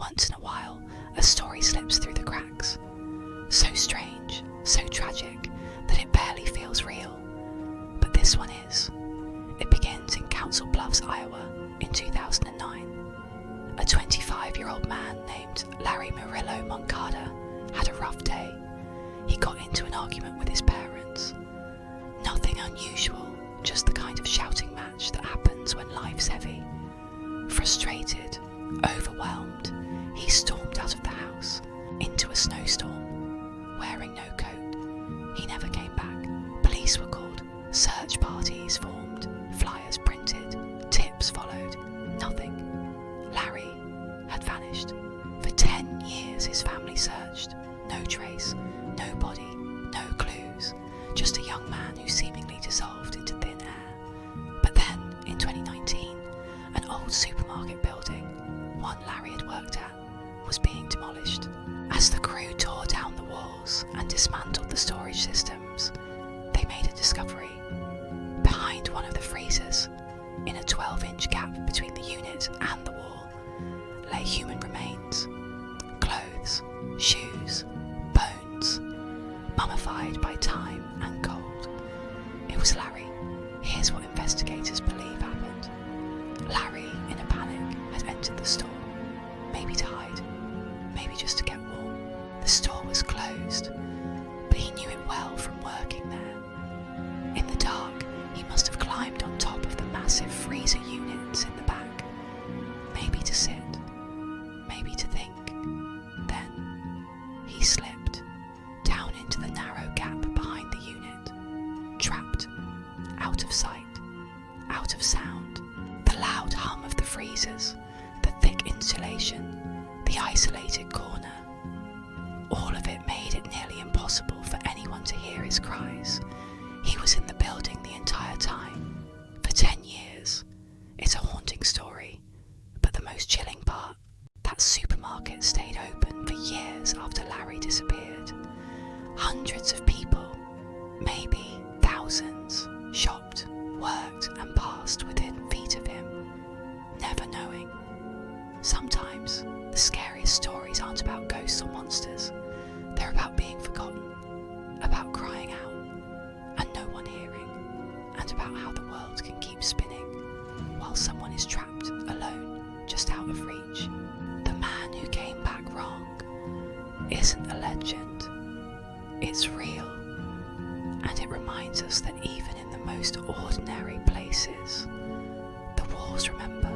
Once in a while, a story slips through the cracks. So strange, so tragic, that it barely feels real. But this one is. It begins in Council Bluffs, Iowa, in 2009. A 25-year-old man named Larry Murillo-Moncada had a rough day. He got into an argument with his parents. Nothing unusual, just the kind of shouting match that happens when life's heavy. Frustrated, overwhelmed, he stormed out of the house into a snowstorm, wearing no coat. He never came back. Police were called, search parties formed, flyers printed, tips followed. Nothing. Larry had vanished. For 10 years his family searched. No trace, no body, no clues. Just a young man who seemingly dissolved into thin air. But then, in 2019, an old supermarket building, one Larry had worked at, was being demolished. As the crew tore down the walls and dismantled the storage systems, they made a discovery. Behind one of the freezers, in a 12-inch gap between the unit and the wall, lay human remains. Clothes, shoes, bones, mummified by time and cold. It was Larry. Here's what investigators believe happened. Larry, in a panic, had entered the store. Maybe to hide, maybe just to get warm. The store was closed, but he knew it well from working there. In the dark, he must have climbed on top of the massive freezer units in the back. Maybe to sit, maybe to think. Then he slipped down into the narrow gap behind the unit, trapped, out of sight, out of sound. The loud hum of the freezers, the thick insulation, the isolated corner, all of it made it nearly impossible for anyone to hear his cries. He was in the building the entire time, for 10 years. It's a haunting story, but the most chilling part, that supermarket stayed open for years after Larry disappeared. Hundreds of people, maybe thousands, shopped, worked and passed within feet of him, never knowing. Sometimes the scariest stories aren't about ghosts or monsters. They're about being forgotten, about crying out and no one hearing, and about how the world can keep spinning while someone is trapped alone, just out of reach. The man who came back wrong isn't a legend. It's real, and it reminds us that even in the most ordinary places, the walls remember.